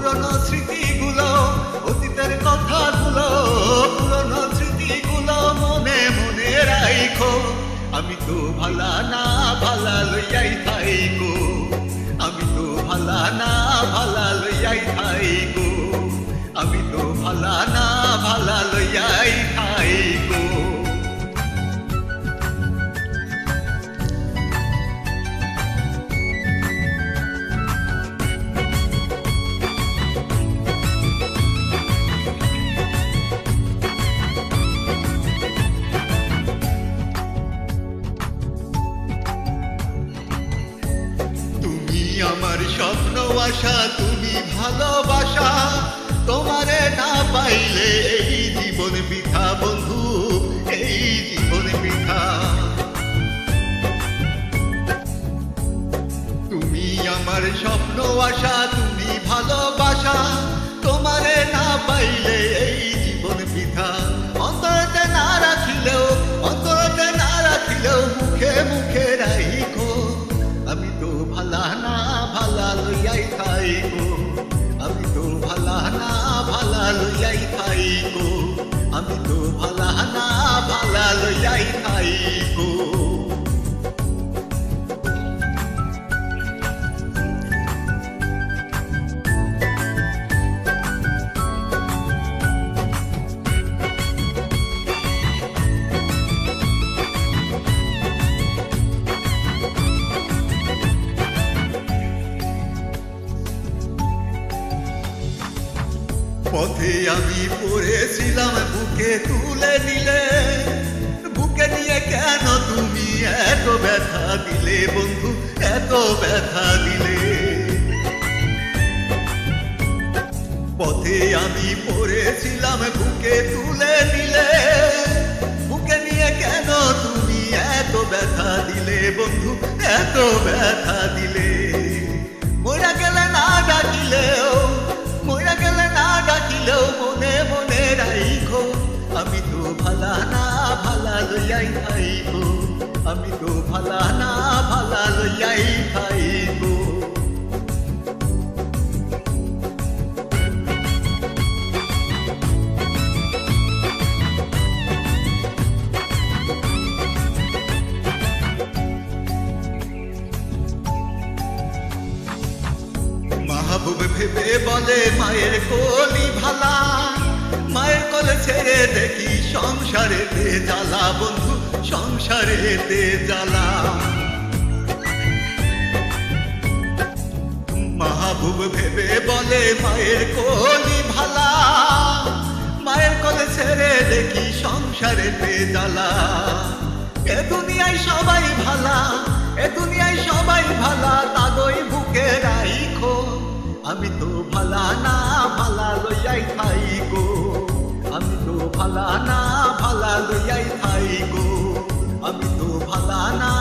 পুরনো স্মৃতিগুলো, অতীতের কথাগুলো, পুরনো স্মৃতিগুলো মনে মনে রাইখো। আমি তো ভালা না ভালা লইয়াই থাইকো, আমি তো ভালা না ভালা লইয়াই থাইকো, আমি তো ভালা না ভালা লইয়াই থাইকো। আমার স্বপ্ন আশা, তুমি ভালোবাসা, তোমারে না পাইলে এই জীবন বৃথা বন্ধু, এই জীবন বৃথা। তুমি আমার স্বপ্ন আশা, তুমি ভালোবাসা, তোমারে না পাইলে এই জীবন বৃথা। অন্তরতে না রাখিলেও, অন্তরতে না রাখিলেও মুখে মুখে রাইখো। আমি তো ভালা না ভালা লইয়াই থাইকো, আমি তো ভালা না ভালা লইয়াই থাইকো, আমি তো ভালা না ভালা লইয়াই থাইকো। পথে আমি পড়েছিলাম, বুকে তুলে নিলে, বুকে নিয়ে কেন তুমি এত ব্যথা দিলে বন্ধু, এত ব্যথা দিলে। পথে আমি পড়েছিলাম, বুকে তুলে নিলে, বুকে নিয়ে কেন তুমি এত ব্যথা দিলে বন্ধু, এত ব্যথা দিলে। মইরা গেলে না ডাকিলেও, মইরা গেলে না ডাকিলেও মনে মনে রাইখো। আমি তো ভালা না ভালা লইয়াই থাইকো, আমি তো ভালা না ভালা লইয়াই থাইকো। মাহবুব ভেবে বলে মায়ের কোলি ভালা, মায়ের কোলে ছেড়ে দেখি সংসারেতে জ্বালা বন্ধু, সংসারেতে জ্বালা। মাহবুব ভেবে বলে মায়ের কোলি ভালা, মায়ের কোলে ছেড়ে দেখি সংসারেতে জ্বালা। এ দুনিয়ায় সবাই ভালা, এ দুনিয়ায় সবাই ভালা, তাগই বুকে রাইখো। আমি তো ভালা না ভালা লইয়াই থাইকো, আমি তো ভালা না ভালা লইয়াই থাইকো, আমি তো ভালা না